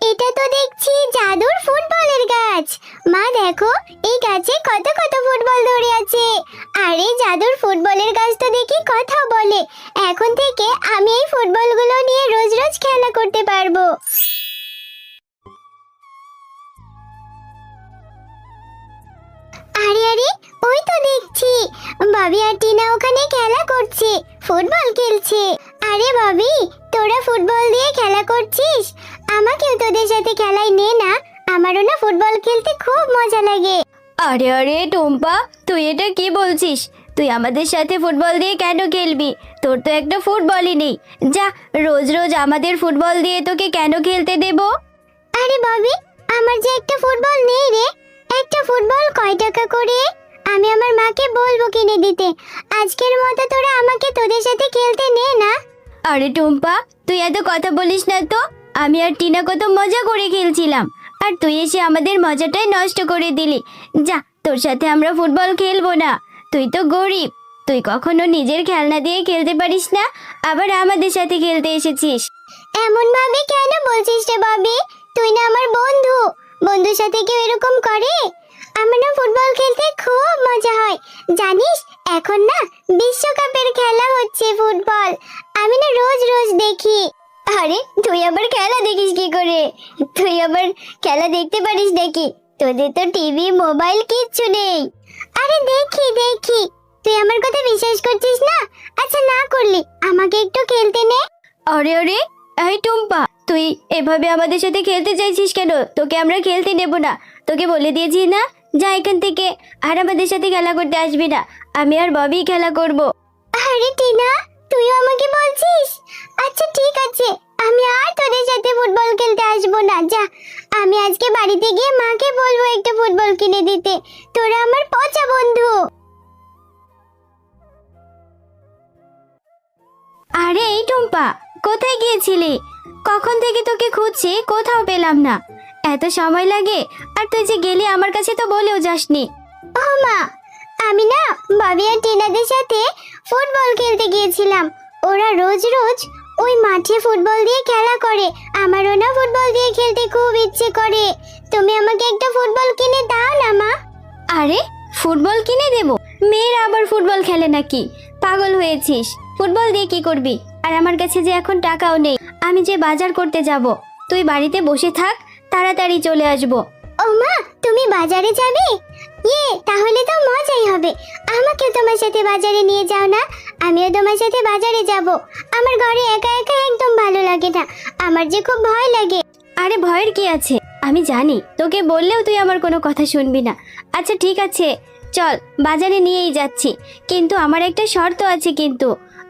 এটা তো দেখছি জাদুর ফুটবলের গাছ। মা দেখো, এই গাছে কত কত ফুটবল ধরে আছে। আর এই জাদুর ফুটবলের গাছ তো দেখি কথা বলে। এখন থেকে আমি এই ফুটবলগুলো নিয়ে রোজ রোজ খেলা করতে পারবো। আরে আরে, ওই তো দেখছি ববি আর টিনা ওখানে খেলা করছে, ফুটবল খেলছে। আরে ববি, তোরা ফুটবল দিয়ে খেলা করছিস? আমাকেও তোদের সাথে খেলায় নে না, আমারও না ফুটবল খেলতে খুব মজা লাগে। আরে আরে টুম্পা, তুই এটা কি বলছিস? তুই আমাদের সাথে ফুটবল দিয়ে কেন খেলবি? তোর তো একটা ফুটবলই নেই। যা, রোজ রোজ আমাদের ফুটবল দিয়ে তোকে কেন খেলতে দেব? আরে ববি, আমার যে একটা ফুটবল নেই রে। একটা ফুটবল কয় টাকা করে? আমি আমার মাকে বলবো কিনে দিতে। আজকের মতো তোরা আমাকে তোদের সাথে খেলতে নে না। আরে টুম্পা, তুই এত কথা বলিস না তো। আমি আর টিনা কত মজা করে খেলছিলাম, আর তুই এসে আমাদের মজাটাই নষ্ট করে দিলি। যা, তোর সাথে আমরা ফুটবল খেলবো না। তুই তো গরিব, তুই কখনো নিজের খেলনা দিয়ে খেলতে পারিস না, আবার আমাদের সাথে খেলতে এসেছিস। এমন ভাবে কেন বলছিস রে ববি? তুই না আমার বন্ধু, বন্ধুর সাথে কেউ এরকম করে? আমার না ফুটবল খেলতে খুব মজা হয়। জানিস, এখন না বিশ্বকাপের খেলা হচ্ছে ফুটবল। আমি না রোজ রোজ দেখি। আরে তুই আবার খেলা দেখিস কি করে? তুই আবার খেলা দেখতে পারিস নাকি? তোদের তো টিভি মোবাইল কিচ্ছু নেই। আরে দেখি দেখি, তুই আমার কথা বিশ্বাস করছিস না? আচ্ছা না করলি আমাকে একটু খেলতে নে। আরে আরে, এই টুম্পা, তুই এভাবে আমাদের সাথে খেলতে চাইছিস কেন? তোকে আমরা খেলতে নেব না। তোকে বলে দিয়েছি না, যা এখান থেকে, আর আমাদের সাথে খেলা করতে আসবি না। আমি আর ববি খেলা করব। আরে টিনা, তুইও আমাকে বলছিস? আচ্ছা ঠিক আছে, আমি আর তোদের সাথে ফুটবল খেলতে আসবো না। যা, আমি আজকে বাড়িতে গিয়ে মাকে বলবো একটা ফুটবল কিনে দিতে। তোরা আমার পচা বন্ধু। আরে এই টুম্পা, কোথায় গিয়েছিলি? কখন থেকে তোকে খুঁজছি, কোথাও পেলাম না। এত সময় লাগে? আর তুই যে গেলি আমার কাছে তো বলেও যাসনি। ও মা, আমি না ববি আর টিনাদের সাথে ফুটবল খেলতে গিয়েছিলাম। ওরা রোজ রোজ ওই মাঠে ফুটবল দিয়ে খেলা করে। আমারও না ফুটবল দিয়ে খেলতে খুব ইচ্ছে করে। তুমি আমাকে একটা ফুটবল কিনে দাও না মা। আরে, ফুটবল কিনে দেব? মেয়েরা আবার ফুটবল খেলে নাকি? পাগল হয়েছিস? ফুটবল দিয়ে কি করবি? আর আমার কাছে যে এখন টাকাও নেই, আমি যে বাজার করতে যাব। তুই বাড়িতে বসে থাক, তাড়াতাড়ি চলে আসবো। ও মা, তুমি বাজারে যাবে? তাহলে তো মজাই হবে। আমাকেও তোমার সাথে বাজারে নিয়ে যাও না, আমিও তোমার সাথে বাজারে যাব। আমার ঘরে একা একা একদম ভালো লাগে না, আমার যে খুব ভয় লাগে। আরে ভয়ের কি আছে? আমি জানি তোকে বললেও তুই আমার কোনো কথা শুনবি না। আচ্ছা ঠিক আছে, চল, বাজারে নিয়েই যাচ্ছি। কিন্তু আমার একটা শর্ত আছে, কিন্তু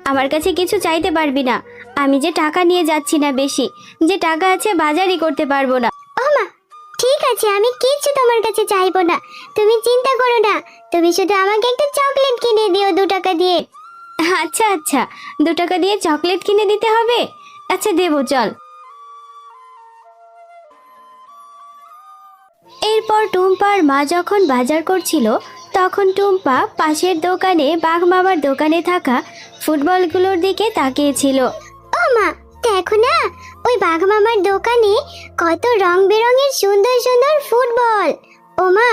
আমার কাছে কিছু চাইতে পারবি না। আমি যে টাকা নিয়ে যাচ্ছি না বেশি, যে টাকা আছে বাজারই করতে পারবো না। ও মা, ঠিক আছে, আমি কিচ্ছু তোমার কাছে চাইবো না। তুমি চিন্তা করো না, তুমি শুধু আমাকে একটা চকলেট কিনে দিও 2 টাকা দিয়ে। আচ্ছা আচ্ছা, 2 টাকা দিয়ে চকলেট কিনে দিতে হবে? আচ্ছা দেবো, চল। এরপর টুম্পার মা যখন বাজার করছিল, তখন টুম্পা পাশের দোকানে বাঘ মামার দোকানে থাকা ফুটবলগুলোর দিকে তাকিয়েছিল। ও মা, দেখো না, ওই বাঘ মামার দোকানে কত রং বেরঙের সুন্দর সুন্দর ফুটবল। ও মা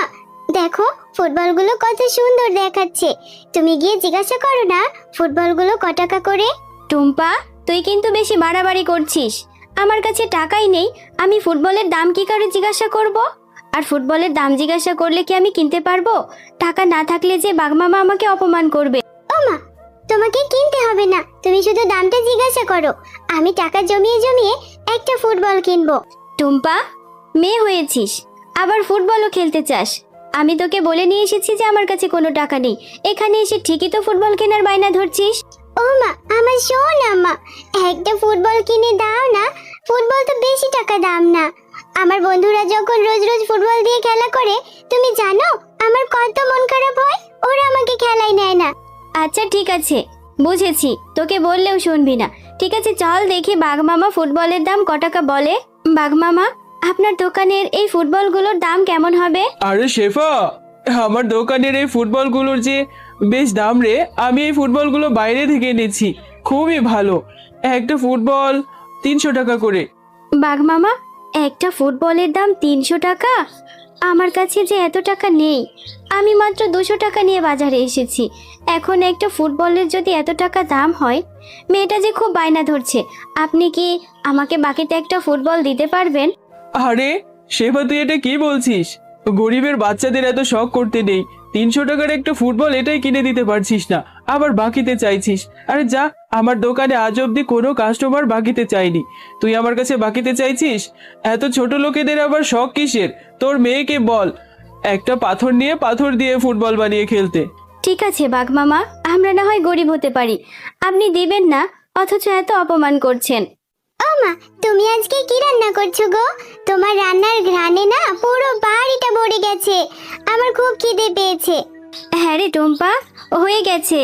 দেখো, ফুটবলগুলো কত সুন্দর দেখাচ্ছে। তুমি গিয়ে জিজ্ঞাসা করো না ফুটবলগুলো ক টাকা করে। টুম্পা, তুই কিন্তু বেশি বাড়াবাড়ি করছিস। আমার কাছে টাকাই নেই, আমি ফুটবলের দাম কি করে জিজ্ঞাসা করব? আর ফুটবলের দাম জিজ্ঞাসা করলে কি আমি কিনতে পারবো? টাকা না থাকলে যে বাঘমামা আমাকে অপমান করবে। ও মা, তোমাকে কিনতে হবে না, তুমি শুধু দামটা জিজ্ঞাসা করো। আমি টাকা জমিয়ে জমিয়ে একটা ফুটবল কিনবো। টুম্পা, মেয়ে হয়েছিস, আবার ফুটবলও খেলতে চাস? আমি তোকে বলে নিয়ে এসেছি যে আমার কাছে কোনো টাকা নেই। এখানে এসে ঠিকই তো ফুটবল কেনার বায়না ধরছিস। ও মা, আমার শোন মা, একটা ফুটবল কিনে দাও না। ফুটবল তো বেশি টাকা দাম না। আমার বন্ধুরা যখন রোজ রোজ ফুটবল দিয়ে খেলা করে, তুমি জানো আমার কত মন খারাপ হয়। ওরা আমাকে খেলায় নেয় না। আচ্ছা ঠিক আছে, বুঝেছি, তোকে বললেও শুনবি না। ঠিক আছে, চল দেখি বাঘমামা ফুটবলের দাম ক টাকা বলে। বাঘমামা, আপনার দোকানের এই ফুটবলগুলোর দাম কেমন হবে? আরে শেফা, আমার দোকানের এই ফুটবলগুলোর যে বেশ দাম রে। আমি এই ফুটবলগুলো বাইরে থেকে এনেছি, খুবই ভালো। একটা ফুটবল 300 টাকা করে। বাঘমামা, একটা ফুটবলের দাম 300 টাকা। আমার কাছে যে এত টাকা নেই, আমি মাত্র 200 টাকা নিয়ে বাজারে এসেছি। এখন একটা ফুটবলের যদি এত টাকা দাম হয়, মেয়েটা যে খুব বায়না ধরছে। আপনি কি আমাকে বাকিতে একটা ফুটবল দিতে পারবেন? আরে শেফা, তুই এটা কি বলছিস? গরিবের বাচ্চাদের এত শখ করতে নেই। 300 টাকার একটা ফুটবল এটাই কিনে দিতে পারছিস না, আবার বাকিতে চাইছিস? আরে যা, আমার দোকানে আজ অব্দি কোনো কাস্টমার বাকিতে চাইনি, তুই আমার কাছে বাকিতে চাইছিস? এত ছোট লোকেদের আবার শখ কিসের? তোর মেয়েকে বল একটা পাথর নিয়ে পাথর দিয়ে ফুটবল বানিয়ে খেলতে। ঠিক আছে বাঘ মামা, আমরা না হয় গরিব হতে পারি, আপনি দিবেন না, অথচ এত অপমান করছেন। ও মা, তুমি আজকে কি রান্না করছো গো? তোমার রান্নার ঘ্রাণে না পুরো বাড়িটা ভরে গেছে। আমার খুব খিদে পেয়েছে। হ্যাঁ রে টুম্পা, হয়ে গেছে,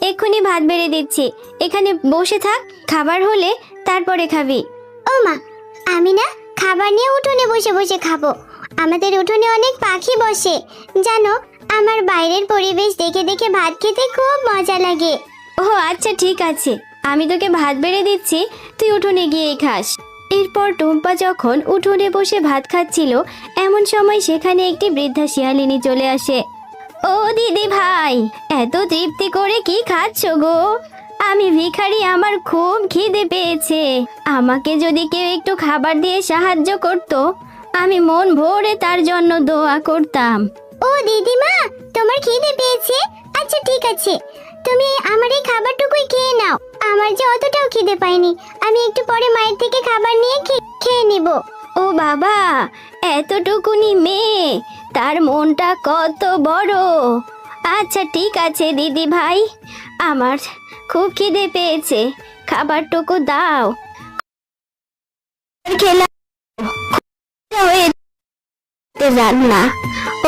এক্ষুনি ভাত বেড়ে দিচ্ছি। এখানে বসে থাক, খাবার হলে তারপরে খাবি। ও মা, আমি না খাবার নিয়ে উঠোনে বসে বসে খাবো। আমাদের উঠোনে অনেক পাখি বসে জানো। আমার বাইরের পরিবেশ দেখে দেখে ভাত খেতে খুব মজা লাগে। ও আচ্ছা ঠিক আছে, আমি তোকে ভাত বেড়ে দিচ্ছি, তুই উঠোনে গিয়েই খাস। এরপর টুম্পা যখন উঠোনে বসে ভাত খাচ্ছিল, এমন সময় সেখানে একটি বৃদ্ধা শিয়ালিনী চলে আসে। ও দিদি ভাই, এত তৃপ্তি করে কি খাচ্ছ গো? আমি ভিখারি, আমার খুব খিদে পেয়েছে। আমাকে যদি কেউ একটু খাবার দিয়ে সাহায্য করত, আমি মন ভরে তার জন্য দোয়া করতাম। ও দিদিমা, তোমার খিদে পেয়েছে? আচ্ছা ঠিক আছে, তুমি আমার এই খাবারটুকুই খেয়ে নাও। আমার যে অতটাও খিদে পাইনি, আমি একটু পরে মায়ের থেকে খাবার নিয়ে খেয়ে নিব। ও বাবা, এতটুকুনি মেয়ে, তার মনটা কত বড়। আচ্ছা ঠিক আছে দিদি ভাই, আমার খুব খিদে পেয়েছে, খাবারটুকু দাও। খেলা হয়ে রান্না।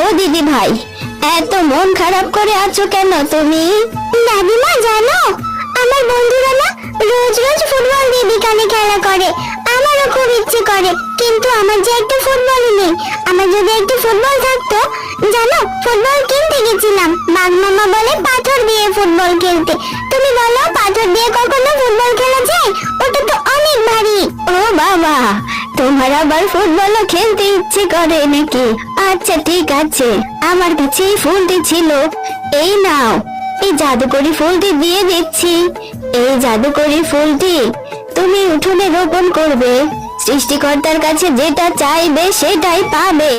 ও দিদি ভাই, এত মন খারাপ করে আছো কেন তুমি? দাদিমা জানো, আমার বন্ধুরা না রোজ রোজ ফুটবল দিয়ে বিকালে খেলা করে। আমারও খুব ইচ্ছে করে, কিন্তু আমার যে একটা ফুটবলই নেই। আমার যদি একটা ফুটবল থাকতো, জানো ফুটবল কিনতে গেছিলাম, বাঘ মামা বলে পাথর দিয়ে ফুটবল খেলতে। তুমি বলো পাথর দিয়ে কখনো ফুটবল খেলা যায়? ওটা তো অনেক ভারী। ও বাবা, তোমার আবার ফুটবলও খেলতে ইচ্ছে করে নাকি? আচ্ছা ঠিক আছে, আমার কাছে এই ফুলটি ছিল, এই নাও, এই জাদুকরি ফুলটি দিয়ে দিচ্ছি। এই জাদুকরি ফুলটি তুমি উঠোনে রোপণ করবে, সৃষ্টিকর্তার কাছে যেটা চাইবে সেটাই পাবে।